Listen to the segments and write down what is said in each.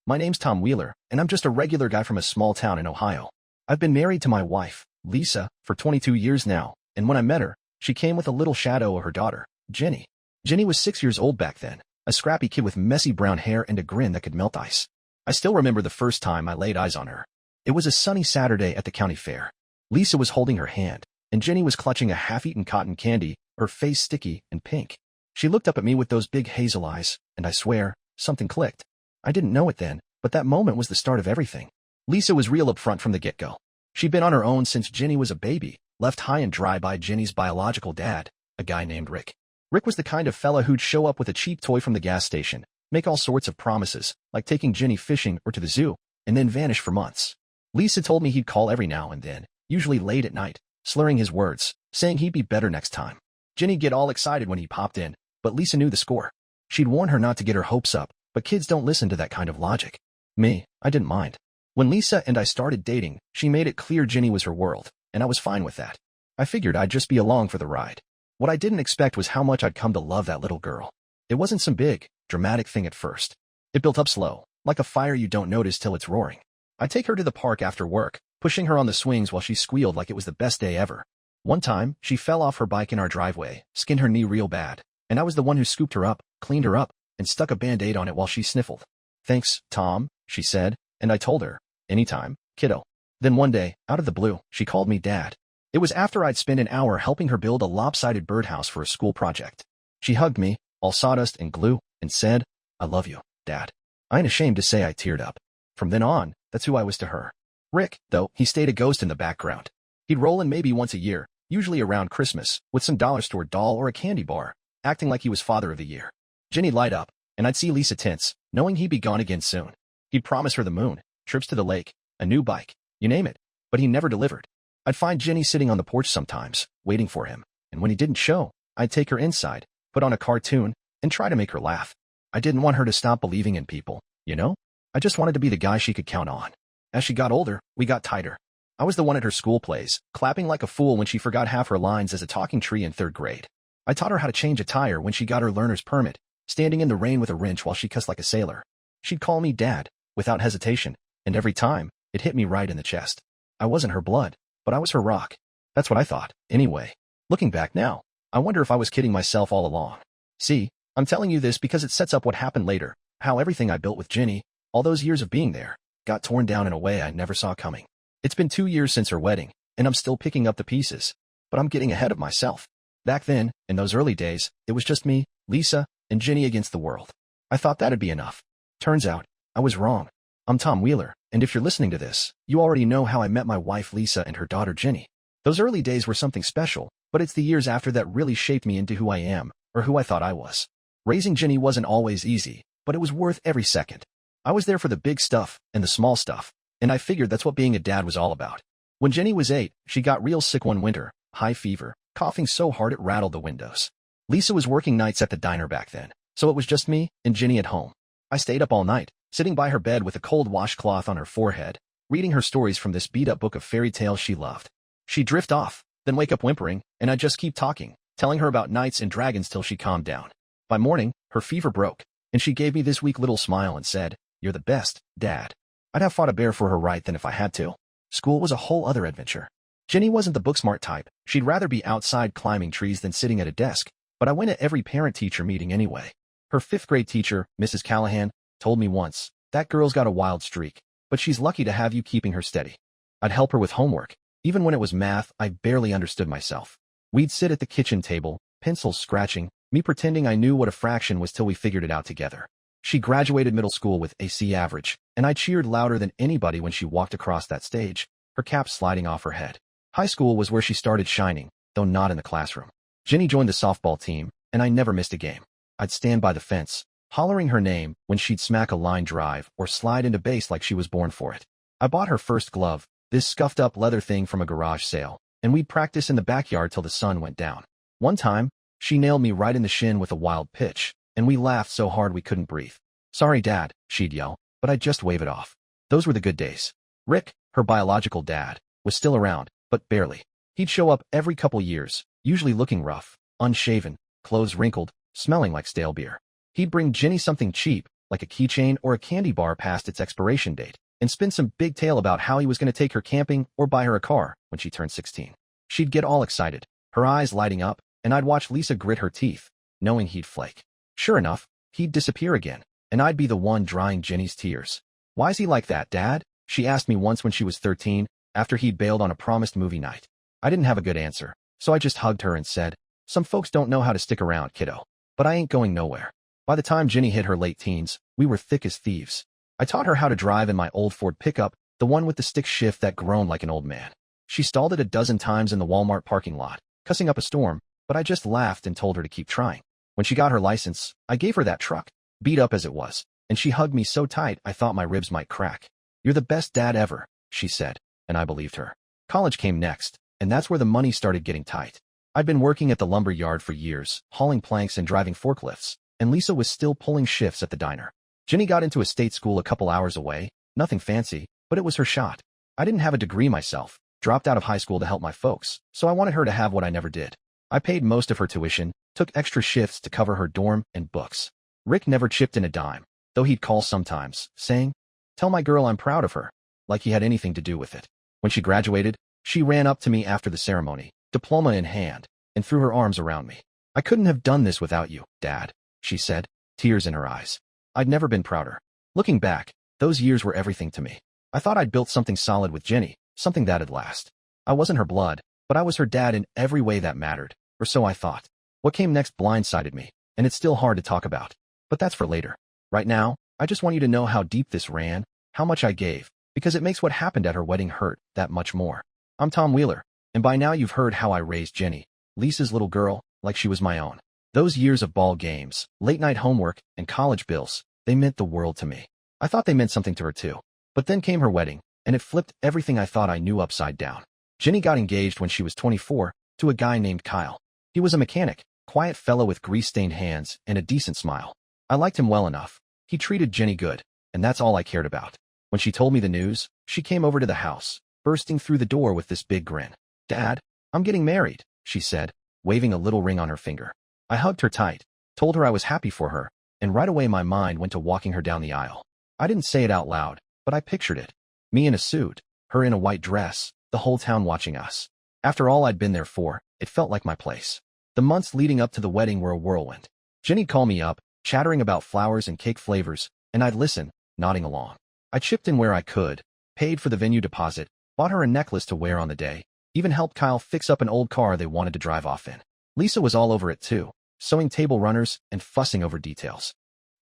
My name's Tom Wheeler, and I'm just a regular guy from a small town in Ohio. I've been married to my wife, Lisa, for 22 years now, and when I met her, she came with a little shadow of her daughter, Jenny. Jenny was 6 years old back then, a scrappy kid with messy brown hair and a grin that could melt ice. I still remember the first time I laid eyes on her. It was a sunny Saturday at the county fair. Lisa was holding her hand, and Jenny was clutching a half-eaten cotton candy, her face sticky and pink. She looked up at me with those big hazel eyes, and I swear, something clicked. I didn't know it then, but that moment was the start of everything. Lisa was real upfront from the get-go. She'd been on her own since Jenny was a baby, left high and dry by Jenny's biological dad, a guy named Rick. Rick was the kind of fella who'd show up with a cheap toy from the gas station, make all sorts of promises, like taking Jenny fishing or to the zoo, and then vanish for months. Lisa told me he'd call every now and then, usually late at night, slurring his words, saying he'd be better next time. Jenny'd get all excited when he popped in, but Lisa knew the score. She'd warn her not to get her hopes up, but kids don't listen to that kind of logic. Me, I didn't mind. When Lisa and I started dating, she made it clear Jenny was her world, and I was fine with that. I figured I'd just be along for the ride. What I didn't expect was how much I'd come to love that little girl. It wasn't some big, dramatic thing at first. It built up slow, like a fire you don't notice till it's roaring. I'd take her to the park after work, pushing her on the swings while she squealed like it was the best day ever. One time, she fell off her bike in our driveway, skinned her knee real bad, and I was the one who scooped her up, cleaned her up, and stuck a Band-Aid on it while she sniffled. "Thanks, Tom," she said, and I told her, "Anytime, kiddo." Then one day, out of the blue, she called me Dad. It was after I'd spent an hour helping her build a lopsided birdhouse for a school project. She hugged me, all sawdust and glue, and said, "I love you, Dad." I ain't ashamed to say I teared up. From then on, that's who I was to her. Rick, though, he stayed a ghost in the background. He'd roll in maybe once a year, usually around Christmas, with some dollar store doll or a candy bar, acting like he was father of the year. Jenny'd light up, and I'd see Lisa tense, knowing he'd be gone again soon. He'd promise her the moon, trips to the lake, a new bike, you name it, but he never delivered. I'd find Jenny sitting on the porch sometimes, waiting for him, and when he didn't show, I'd take her inside, put on a cartoon, and try to make her laugh. I didn't want her to stop believing in people, you know? I just wanted to be the guy she could count on. As she got older, we got tighter. I was the one at her school plays, clapping like a fool when she forgot half her lines as a talking tree in 3rd grade. I taught her how to change a tire when she got her learner's permit, standing in the rain with a wrench while she cussed like a sailor. She'd call me Dad, without hesitation, and every time, it hit me right in the chest. I wasn't her blood, but I was her rock. That's what I thought, anyway. Looking back now, I wonder if I was kidding myself all along. See, I'm telling you this because it sets up what happened later, how everything I built with Jenny, all those years of being there, got torn down in a way I never saw coming. It's been 2 years since her wedding, and I'm still picking up the pieces, but I'm getting ahead of myself. Back then, in those early days, it was just me, Lisa, and Jenny against the world. I thought that'd be enough. Turns out, I was wrong. I'm Tom Wheeler, and if you're listening to this, you already know how I met my wife Lisa and her daughter Jenny. Those early days were something special, but it's the years after that really shaped me into who I am, or who I thought I was. Raising Jenny wasn't always easy, but it was worth every second. I was there for the big stuff and the small stuff, and I figured that's what being a dad was all about. When Jenny was 8, she got real sick one winter, high fever, coughing so hard it rattled the windows. Lisa was working nights at the diner back then, so it was just me and Jenny at home. I stayed up all night, sitting by her bed with a cold washcloth on her forehead, reading her stories from this beat-up book of fairy tales she loved. She'd drift off, then wake up whimpering, and I'd just keep talking, telling her about knights and dragons till she calmed down. By morning, her fever broke, and she gave me this weak little smile and said, "You're the best, Dad." I'd have fought a bear for her right then if I had to. School was a whole other adventure. Jenny wasn't the book-smart type. She'd rather be outside climbing trees than sitting at a desk, but I went to every parent-teacher meeting anyway. Her 5th-grade teacher, Mrs. Callahan, told me once, "That girl's got a wild streak, but she's lucky to have you keeping her steady." I'd help her with homework. Even when it was math, I barely understood myself. We'd sit at the kitchen table, pencils scratching, me pretending I knew what a fraction was till we figured it out together. She graduated middle school with a C average, and I cheered louder than anybody when she walked across that stage, her cap sliding off her head. High school was where she started shining, though not in the classroom. Jenny joined the softball team, and I never missed a game. I'd stand by the fence, hollering her name when she'd smack a line drive or slide into base like she was born for it. I bought her first glove, this scuffed-up leather thing from a garage sale, and we'd practice in the backyard till the sun went down. One time, she nailed me right in the shin with a wild pitch, and we laughed so hard we couldn't breathe. "Sorry, Dad," she'd yell, but I'd just wave it off. Those were the good days. Rick, her biological dad, was still around, but barely. He'd show up every couple years, usually looking rough, unshaven, clothes wrinkled, smelling like stale beer. He'd bring Jenny something cheap, like a keychain or a candy bar past its expiration date, and spin some big tale about how he was going to take her camping or buy her a car when she turned 16. She'd get all excited, her eyes lighting up, and I'd watch Lisa grit her teeth, knowing he'd flake. Sure enough, he'd disappear again, and I'd be the one drying Jenny's tears. "Why's he like that, Dad?" she asked me once when she was 13, after he'd bailed on a promised movie night. I didn't have a good answer, so I just hugged her and said, "Some folks don't know how to stick around, kiddo. But I ain't going nowhere." By the time Jenny hit her late teens, we were thick as thieves. I taught her how to drive in my old Ford pickup, the one with the stick shift that groaned like an old man. She stalled it a dozen times in the Walmart parking lot, cussing up a storm, but I just laughed and told her to keep trying. When she got her license, I gave her that truck, beat up as it was, and she hugged me so tight I thought my ribs might crack. "You're the best dad ever," she said, and I believed her. College came next, and that's where the money started getting tight. I'd been working at the lumber yard for years, hauling planks and driving forklifts, and Lisa was still pulling shifts at the diner. Jenny got into a state school a couple hours away, nothing fancy, but it was her shot. I didn't have a degree myself, dropped out of high school to help my folks, so I wanted her to have what I never did. I paid most of her tuition, took extra shifts to cover her dorm and books. Rick never chipped in a dime, though he'd call sometimes, saying, "Tell my girl I'm proud of her," like he had anything to do with it. When she graduated, she ran up to me after the ceremony, diploma in hand, and threw her arms around me. "I couldn't have done this without you, Dad," she said, tears in her eyes. I'd never been prouder. Looking back, those years were everything to me. I thought I'd built something solid with Jenny, something that'd last. I wasn't her blood, but I was her dad in every way that mattered, or so I thought. What came next blindsided me, and it's still hard to talk about. But that's for later. Right now, I just want you to know how deep this ran, how much I gave, because it makes what happened at her wedding hurt that much more. I'm Tom Wheeler, and by now you've heard how I raised Jenny, Lisa's little girl, like she was my own. Those years of ball games, late-night homework, and college bills, they meant the world to me. I thought they meant something to her too. But then came her wedding, and it flipped everything I thought I knew upside down. Jenny got engaged when she was 24 to a guy named Kyle. He was a mechanic, quiet fellow with grease-stained hands and a decent smile. I liked him well enough. He treated Jenny good, and that's all I cared about. When she told me the news, she came over to the house, bursting through the door with this big grin. "Dad, I'm getting married," she said, waving a little ring on her finger. I hugged her tight, told her I was happy for her, and right away my mind went to walking her down the aisle. I didn't say it out loud, but I pictured it. Me in a suit, her in a white dress, the whole town watching us. After all I'd been there for, it felt like my place. The months leading up to the wedding were a whirlwind. Jenny'd call me up, chattering about flowers and cake flavors, and I'd listen, nodding along. I chipped in where I could, paid for the venue deposit, bought her a necklace to wear on the day, even helped Kyle fix up an old car they wanted to drive off in. Lisa was all over it too, sewing table runners and fussing over details.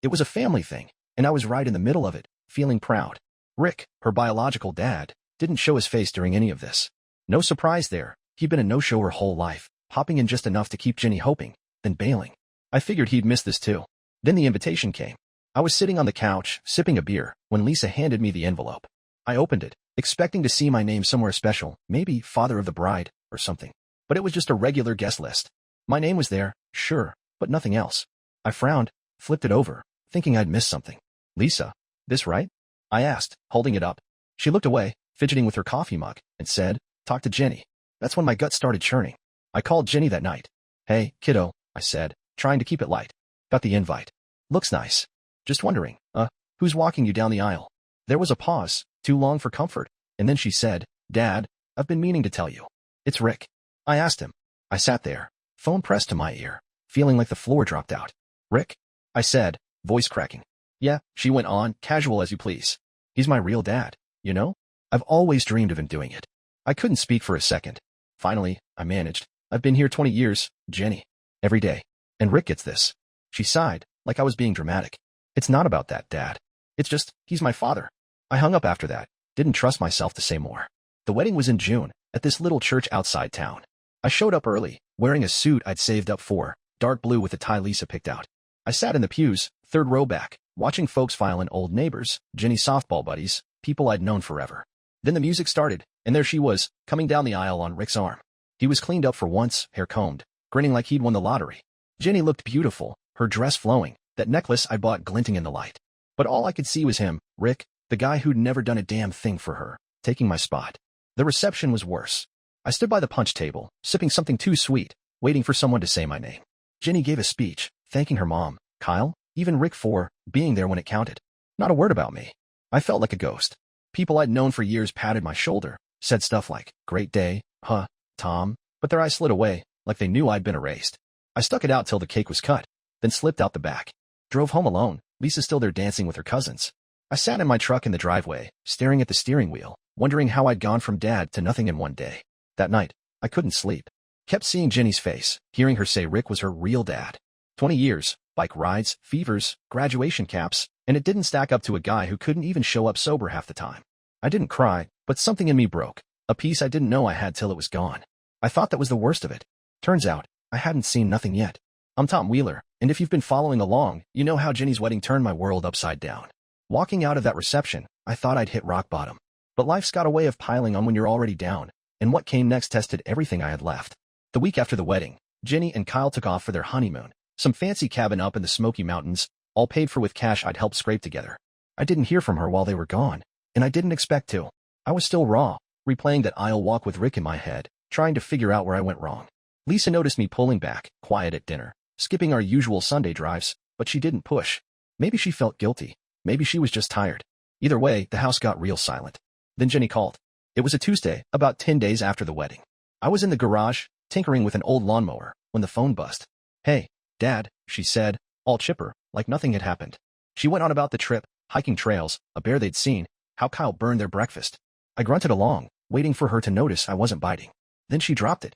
It was a family thing, and I was right in the middle of it, feeling proud. Rick, her biological dad, didn't show his face during any of this. No surprise there, he'd been a no-show her whole life, popping in just enough to keep Jenny hoping, then bailing. I figured he'd miss this too. Then the invitation came. I was sitting on the couch, sipping a beer, when Lisa handed me the envelope. I opened it, expecting to see my name somewhere special, maybe father of the bride, or something. But it was just a regular guest list. My name was there, sure, but nothing else. I frowned, flipped it over, thinking I'd missed something. "Lisa, this right?" I asked, holding it up. She looked away, fidgeting with her coffee mug, and said, "Talk to Jenny." That's when my gut started churning. I called Jenny that night. "Hey, kiddo," I said, trying to keep it light. "Got the invite. Looks nice. Just wondering, who's walking you down the aisle?" There was a pause, too long for comfort, and then she said, "Dad, I've been meaning to tell you. It's Rick." I asked him. I sat there, phone pressed to my ear, feeling like the floor dropped out. "Rick?" I said, voice cracking. "Yeah," she went on, casual as you please. "He's my real dad, you know? I've always dreamed of him doing it." I couldn't speak for a second. Finally, I managed. "I've been here 20 years, Jenny. Every day. And Rick gets this." She sighed, like I was being dramatic. "It's not about that, Dad. It's just, he's my father." I hung up after that, didn't trust myself to say more. The wedding was in June, at this little church outside town. I showed up early, wearing a suit I'd saved up for, dark blue with a tie Lisa picked out. I sat in the pews, third row back, watching folks file in, old neighbors, Jenny's softball buddies, people I'd known forever. Then the music started, and there she was, coming down the aisle on Rick's arm. He was cleaned up for once, hair combed, grinning like he'd won the lottery. Jenny looked beautiful, her dress flowing, that necklace I bought glinting in the light. But all I could see was him, Rick, the guy who'd never done a damn thing for her, taking my spot. The reception was worse. I stood by the punch table, sipping something too sweet, waiting for someone to say my name. Jenny gave a speech, thanking her mom, Kyle, Even Rick for being there when it counted. Not a word about me. I felt like a ghost. People I'd known for years patted my shoulder, said stuff like, "Great day, huh, Tom," but their eyes slid away, like they knew I'd been erased. I stuck it out till the cake was cut, then slipped out the back. Drove home alone, Lisa still there dancing with her cousins. I sat in my truck in the driveway, staring at the steering wheel, wondering how I'd gone from dad to nothing in one day. That night, I couldn't sleep. Kept seeing Jenny's face, hearing her say Rick was her real dad. 20 years, bike rides, fevers, graduation caps, and it didn't stack up to a guy who couldn't even show up sober half the time. I didn't cry, but something in me broke, a piece I didn't know I had till it was gone. I thought that was the worst of it. Turns out, I hadn't seen nothing yet. I'm Tom Wheeler, and if you've been following along, you know how Jenny's wedding turned my world upside down. Walking out of that reception, I thought I'd hit rock bottom. But life's got a way of piling on when you're already down, and what came next tested everything I had left. The week after the wedding, Jenny and Kyle took off for their honeymoon, some fancy cabin up in the Smoky Mountains, all paid for with cash I'd helped scrape together. I didn't hear from her while they were gone, and I didn't expect to. I was still raw, replaying that aisle walk with Rick in my head, trying to figure out where I went wrong. Lisa noticed me pulling back, quiet at dinner, skipping our usual Sunday drives, but she didn't push. Maybe she felt guilty. Maybe she was just tired. Either way, the house got real silent. Then Jenny called. It was a Tuesday, about 10 days after the wedding. I was in the garage, tinkering with an old lawnmower, when the phone buzzed. "Hey, Dad," she said, all chipper, like nothing had happened. She went on about the trip, hiking trails, a bear they'd seen, how Kyle burned their breakfast. I grunted along, waiting for her to notice I wasn't biting. Then she dropped it.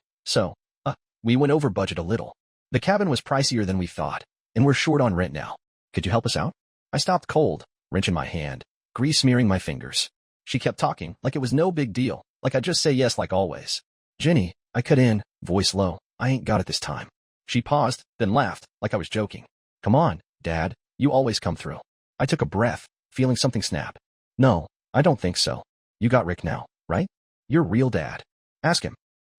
We went over budget a little. The cabin was pricier than we thought, and we're short on rent now. Could you help us out? I stopped cold, wrench in my hand, grease smearing my fingers. She kept talking, like it was no big deal, like I'd just say yes like always. "Jenny," I cut in, voice low, "I ain't got it this time." She paused, then laughed, like I was joking. "Come on, Dad, you always come through." I took a breath, feeling something snap. "No, I don't think so. You got Rick now, right? Your real dad. Ask him."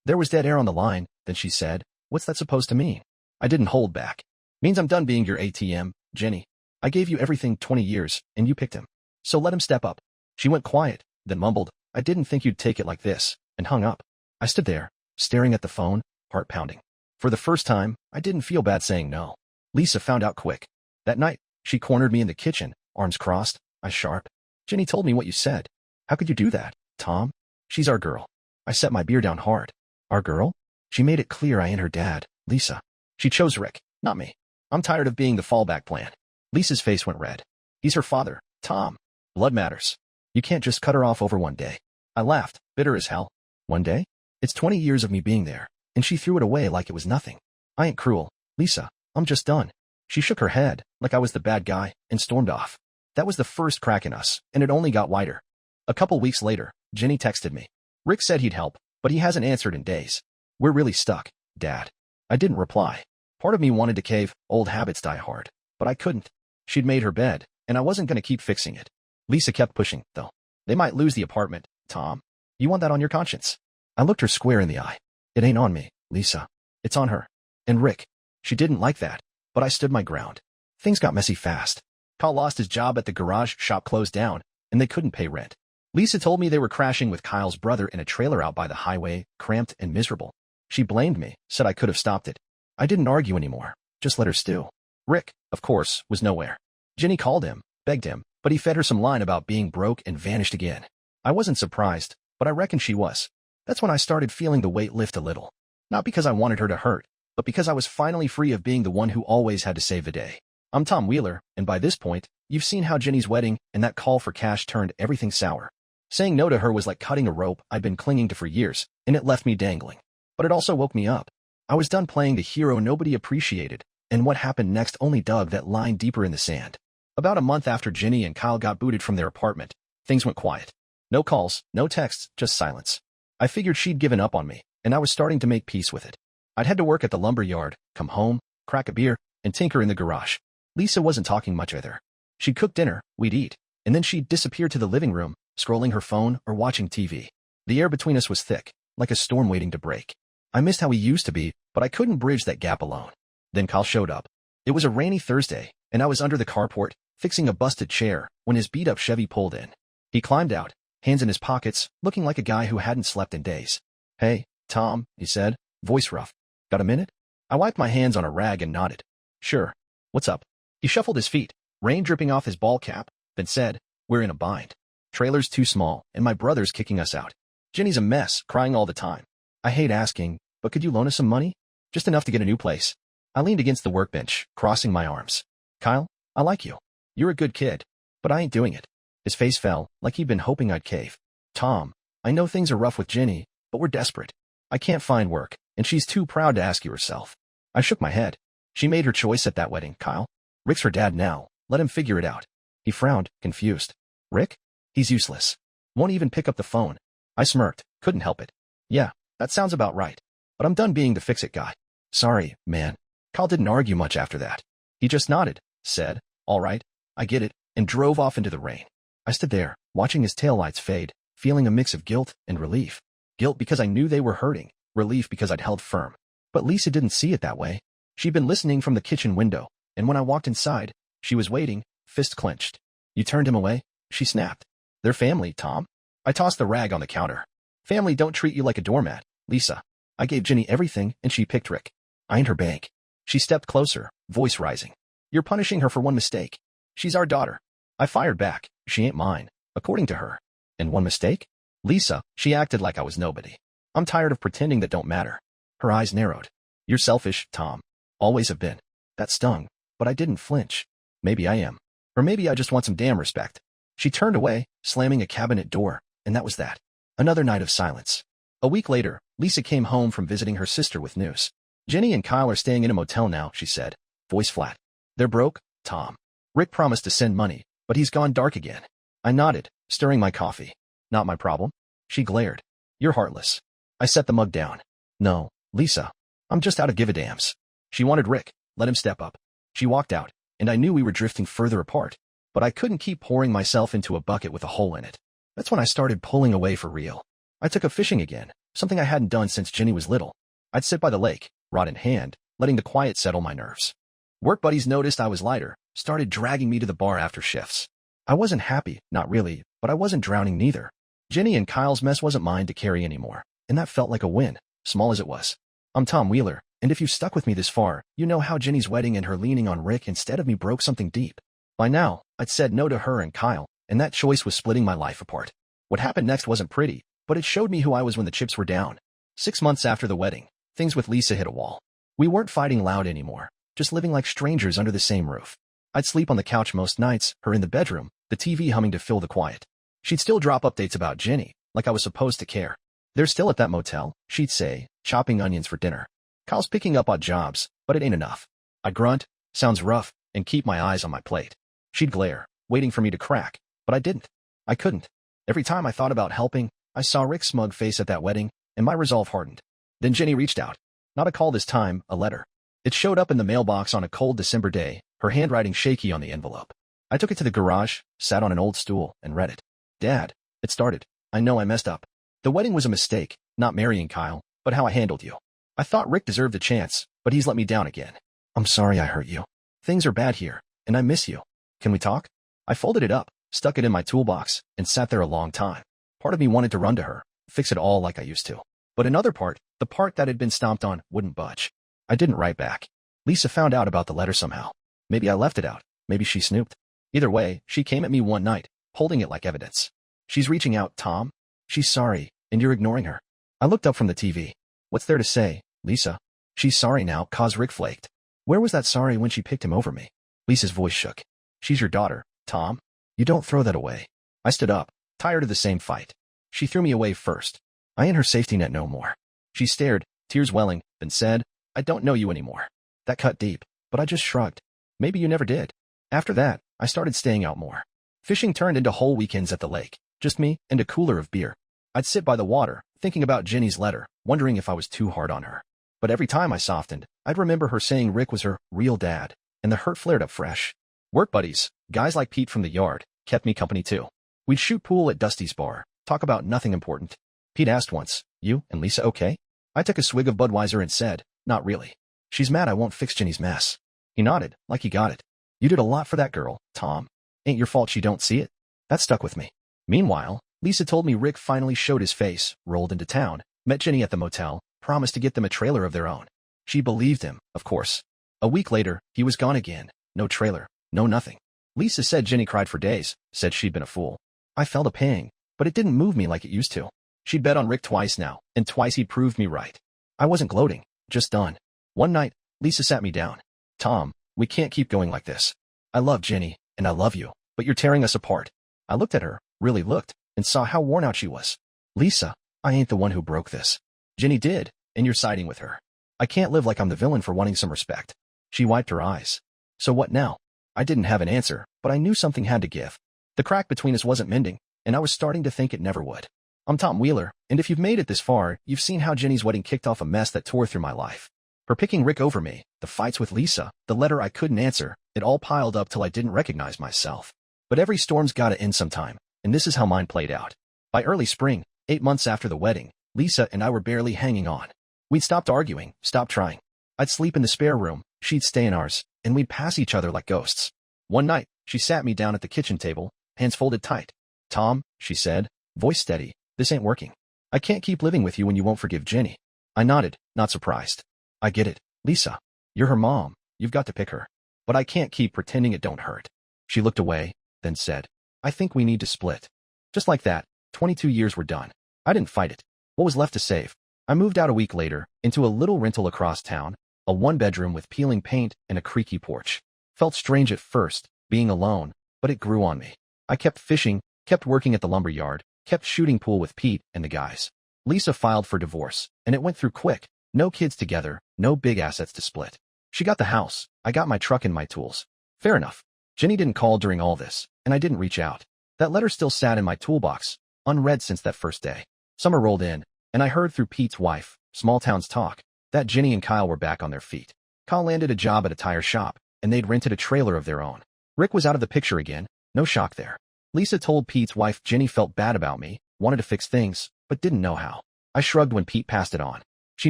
There was dead air on the line, then she said, "What's that supposed to mean?" I didn't hold back. "Means I'm done being your ATM, Jenny. I gave you everything 20 years, and you picked him. So let him step up." She went quiet, then mumbled, "I didn't think you'd take it like this," and hung up. I stood there, staring at the phone, heart pounding. For the first time, I didn't feel bad saying no. Lisa found out quick. That night, she cornered me in the kitchen, arms crossed, eyes sharp. "Jenny told me what you said. How could you do that, Tom? She's our girl." I set my beer down hard. "Our girl?" She made it clear I ain't her dad, Lisa. She chose Rick, not me. I'm tired of being the fallback plan. Lisa's face went red. "He's her father, Tom. Blood matters. You can't just cut her off over one day." I laughed, bitter as hell. "One day? It's 20 years of me being there," and she threw it away like it was nothing. "I ain't cruel, Lisa. I'm just done." She shook her head, like I was the bad guy, and stormed off. That was the first crack in us, and it only got wider. A couple weeks later, Jenny texted me. "Rick said he'd help, but he hasn't answered in days. We're really stuck, Dad." I didn't reply. Part of me wanted to cave, old habits die hard, but I couldn't. She'd made her bed, and I wasn't going to keep fixing it. Lisa kept pushing, though. "They might lose the apartment, Tom. You want that on your conscience?" I looked her square in the eye. "It ain't on me, Lisa. It's on her. And Rick." She didn't like that, but I stood my ground. Things got messy fast. Kyle lost his job at the garage shop, closed down, and they couldn't pay rent. Lisa told me they were crashing with Kyle's brother in a trailer out by the highway, cramped and miserable. She blamed me, said I could have stopped it. I didn't argue anymore, just let her stew. Rick, of course, was nowhere. Jenny called him, begged him, but he fed her some line about being broke and vanished again. I wasn't surprised, but I reckon she was. That's when I started feeling the weight lift a little. Not because I wanted her to hurt, but because I was finally free of being the one who always had to save the day. I'm Tom Wheeler, and by this point, you've seen how Jenny's wedding and that call for cash turned everything sour. Saying no to her was like cutting a rope I'd been clinging to for years, and it left me dangling. But it also woke me up. I was done playing the hero nobody appreciated, and what happened next only dug that line deeper in the sand. About a month after Jenny and Kyle got booted from their apartment, things went quiet. No calls, no texts, just silence. I figured she'd given up on me, and I was starting to make peace with it. I'd head to work at the lumber yard, come home, crack a beer, and tinker in the garage. Lisa wasn't talking much either. She'd cook dinner, we'd eat, and then she'd disappear to the living room, scrolling her phone or watching TV. The air between us was thick, like a storm waiting to break. I missed how we used to be, but I couldn't bridge that gap alone. Then Kyle showed up. It was a rainy Thursday, and I was under the carport, fixing a busted chair, when his beat-up Chevy pulled in. He climbed out, hands in his pockets, looking like a guy who hadn't slept in days. "Hey, Tom," he said, voice rough. "Got a minute?" I wiped my hands on a rag and nodded. "Sure. What's up?" He shuffled his feet, rain dripping off his ball cap, then said, "We're in a bind. Trailer's too small, and my brother's kicking us out. Ginny's a mess, crying all the time. I hate asking, but could you loan us some money? Just enough to get a new place." I leaned against the workbench, crossing my arms. "Kyle, I like you. You're a good kid, but I ain't doing it." His face fell, like he'd been hoping I'd cave. "Tom, I know things are rough with Ginny, but we're desperate. I can't find work, and she's too proud to ask you herself." I shook my head. "She made her choice at that wedding, Kyle. Rick's her dad now. Let him figure it out." He frowned, confused. "Rick? He's useless. Won't even pick up the phone." I smirked, couldn't help it. "Yeah, that sounds about right. But I'm done being the fix-it guy." "Sorry, man." Kyle didn't argue much after that. He just nodded, said, "All right, I get it," and drove off into the rain. I stood there, watching his taillights fade, feeling a mix of guilt and relief. Guilt because I knew they were hurting, relief because I'd held firm. But Lisa didn't see it that way. She'd been listening from the kitchen window, and when I walked inside, she was waiting, fist clenched. "You turned him away?" she snapped. "They're family, Tom." I tossed the rag on the counter. "Family don't treat you like a doormat, Lisa. I gave Ginny everything, and she picked Rick. I ain't her bank." She stepped closer, voice rising. "You're punishing her for one mistake. She's our daughter." I fired back. "She ain't mine, according to her." "And one mistake?" "Lisa," she acted like I was nobody. "I'm tired of pretending that don't matter." Her eyes narrowed. "You're selfish, Tom. Always have been." That stung, but I didn't flinch. Maybe I am. Or maybe I just want some damn respect. She turned away, slamming a cabinet door, and that was that. Another night of silence. A week later, Lisa came home from visiting her sister with news. "Ginny and Kyle are staying in a motel now," she said, voice flat. "They're broke, Tom. Rick promised to send money, but he's gone dark again." I nodded, stirring my coffee. "Not my problem." She glared. "You're heartless." I set the mug down. "No, Lisa. I'm just out of give-a-dams." She wanted Rick. Let him step up. She walked out, and I knew we were drifting further apart, but I couldn't keep pouring myself into a bucket with a hole in it. That's when I started pulling away for real. I took up fishing again, something I hadn't done since Ginny was little. I'd sit by the lake, rod in hand, letting the quiet settle my nerves. Work buddies noticed I was lighter, started dragging me to the bar after shifts. I wasn't happy, not really, but I wasn't drowning neither. Ginny and Kyle's mess wasn't mine to carry anymore, and that felt like a win, small as it was. I'm Tom Wheeler, and if you've stuck with me this far, you know how Ginny's wedding and her leaning on Rick instead of me broke something deep. By now, I'd said no to her and Kyle, and that choice was splitting my life apart. What happened next wasn't pretty, but it showed me who I was when the chips were down. 6 months after the wedding, things with Lisa hit a wall. We weren't fighting loud anymore, just living like strangers under the same roof. I'd sleep on the couch most nights, her in the bedroom, the TV humming to fill the quiet. She'd still drop updates about Ginny, like I was supposed to care. "They're still at that motel," she'd say, chopping onions for dinner. "Kyle's picking up odd jobs, but it ain't enough." I'd grunt, "Sounds rough," and keep my eyes on my plate. She'd glare, waiting for me to crack, but I didn't. I couldn't. Every time I thought about helping, I saw Rick's smug face at that wedding, and my resolve hardened. Then Ginny reached out. Not a call this time, a letter. It showed up in the mailbox on a cold December day, her handwriting shaky on the envelope. I took it to the garage, sat on an old stool, and read it. "Dad," it started. "I know I messed up. The wedding was a mistake, not marrying Kyle, but how I handled you. I thought Rick deserved a chance, but he's let me down again. I'm sorry I hurt you. Things are bad here, and I miss you. Can we talk?" I folded it up, stuck it in my toolbox, and sat there a long time. Part of me wanted to run to her, fix it all like I used to. But another part, the part that had been stomped on, wouldn't budge. I didn't write back. Lisa found out about the letter somehow. Maybe I left it out. Maybe she snooped. Either way, she came at me one night, holding it like evidence. "She's reaching out, Tom. She's sorry, and you're ignoring her." I looked up from the TV. "What's there to say, Lisa?" "She's sorry now, 'cause Rick flaked." "Where was that sorry when she picked him over me?" Lisa's voice shook. "She's your daughter, Tom. You don't throw that away." I stood up, tired of the same fight. She threw me away first. I ain't her safety net no more. She stared, tears welling, then said, "I don't know you anymore." That cut deep, but I just shrugged. "Maybe you never did." After that, I started staying out more. Fishing turned into whole weekends at the lake, just me and a cooler of beer. I'd sit by the water, thinking about Ginny's letter, wondering if I was too hard on her. But every time I softened, I'd remember her saying Rick was her real dad, and the hurt flared up fresh. Work buddies, guys like Pete from the yard, kept me company too. We'd shoot pool at Dusty's bar, talk about nothing important. Pete asked once, "You and Lisa okay?" I took a swig of Budweiser and said, "Not really. She's mad I won't fix Ginny's mess." He nodded, like he got it. "You did a lot for that girl, Tom. Ain't your fault she don't see it." That stuck with me. Meanwhile, Lisa told me Rick finally showed his face, rolled into town, met Ginny at the motel, promised to get them a trailer of their own. She believed him, of course. A week later, he was gone again, no trailer, no nothing. Lisa said Jenny cried for days, said she'd been a fool. I felt a pang, but it didn't move me like it used to. She'd bet on Rick twice now, and twice he'd proved me right. I wasn't gloating, just done. One night, Lisa sat me down. Tom, we can't keep going like this. I love Jenny, and I love you, but you're tearing us apart. I looked at her, really looked, and saw how worn out she was. Lisa, I ain't the one who broke this. Jenny did, and you're siding with her. I can't live like I'm the villain for wanting some respect. She wiped her eyes. So what now? I didn't have an answer, but I knew something had to give. The crack between us wasn't mending, and I was starting to think it never would. I'm Tom Wheeler, and if you've made it this far, you've seen how Jenny's wedding kicked off a mess that tore through my life. Her picking Rick over me, the fights with Lisa, the letter I couldn't answer, it all piled up till I didn't recognize myself. But every storm's gotta end sometime, and this is how mine played out. By early spring, 8 months after the wedding, Lisa and I were barely hanging on. We'd stopped arguing, stopped trying. I'd sleep in the spare room, she'd stay in ours, and we'd pass each other like ghosts. One night, she sat me down at the kitchen table, hands folded tight. Tom, she said, voice steady, this ain't working. I can't keep living with you when you won't forgive Jenny. I nodded, not surprised. I get it, Lisa. You're her mom, you've got to pick her. But I can't keep pretending it don't hurt. She looked away, then said, I think we need to split. Just like that, 22 years were done. I didn't fight it. What was left to save? I moved out a week later, into a little rental across town, a one-bedroom with peeling paint and a creaky porch. Felt strange at first, being alone, but it grew on me. I kept fishing, kept working at the lumber yard, kept shooting pool with Pete and the guys. Lisa filed for divorce, and it went through quick. No kids together, no big assets to split. She got the house, I got my truck and my tools. Fair enough. Jenny didn't call during all this, and I didn't reach out. That letter still sat in my toolbox, unread since that first day. Summer rolled in, and I heard through Pete's wife, small towns talk, that Jenny and Kyle were back on their feet. Kyle landed a job at a tire shop, and they'd rented a trailer of their own. Rick was out of the picture again, no shock there. Lisa told Pete's wife Jenny felt bad about me, wanted to fix things, but didn't know how. I shrugged when Pete passed it on. She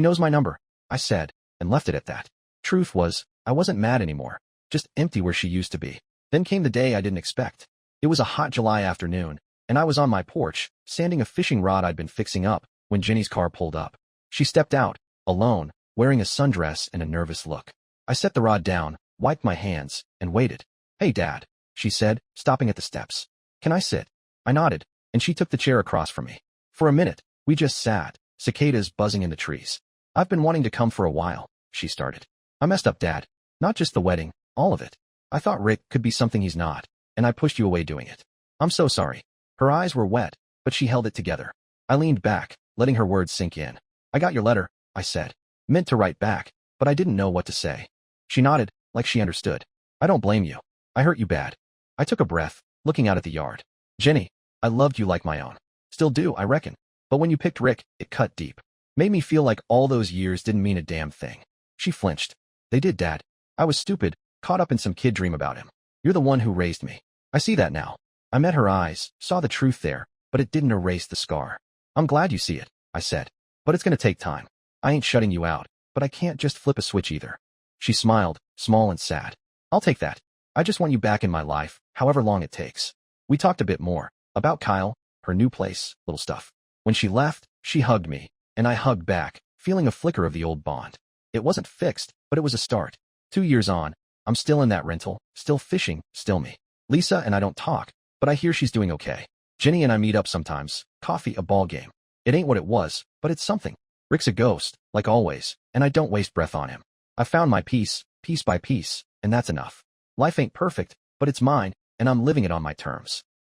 knows my number, I said, and left it at that. Truth was, I wasn't mad anymore, just empty where she used to be. Then came the day I didn't expect. It was a hot July afternoon, and I was on my porch, sanding a fishing rod I'd been fixing up, when Jenny's car pulled up. She stepped out, alone, wearing a sundress and a nervous look. I set the rod down, wiped my hands, and waited. Hey, Dad, she said, stopping at the steps. Can I sit? I nodded, and she took the chair across from me. For a minute, we just sat, cicadas buzzing in the trees. I've been wanting to come for a while, she started. I messed up, Dad. Not just the wedding, all of it. I thought Rick could be something he's not, and I pushed you away doing it. I'm so sorry. Her eyes were wet, but she held it together. I leaned back, letting her words sink in. I got your letter, I said. Meant to write back, but I didn't know what to say. She nodded, like she understood. I don't blame you. I hurt you bad. I took a breath, looking out at the yard. Jenny, I loved you like my own. Still do, I reckon. But when you picked Rick, it cut deep. Made me feel like all those years didn't mean a damn thing. She flinched. They did, Dad. I was stupid, caught up in some kid dream about him. You're the one who raised me. I see that now. I met her eyes, saw the truth there, but it didn't erase the scar. I'm glad you see it, I said. But it's gonna take time. I ain't shutting you out, but I can't just flip a switch either. She smiled, small and sad. I'll take that. I just want you back in my life, however long it takes. We talked a bit more, about Kyle, her new place, little stuff. When she left, she hugged me, and I hugged back, feeling a flicker of the old bond. It wasn't fixed, but it was a start. 2 years on, I'm still in that rental, still fishing, still me. Lisa and I don't talk, but I hear she's doing okay. Jenny and I meet up sometimes, coffee, a ball game. It ain't what it was, but it's something. Rick's a ghost, like always, and I don't waste breath on him. I found my peace, piece by piece, and that's enough. Life ain't perfect, but it's mine, and I'm living it on my terms.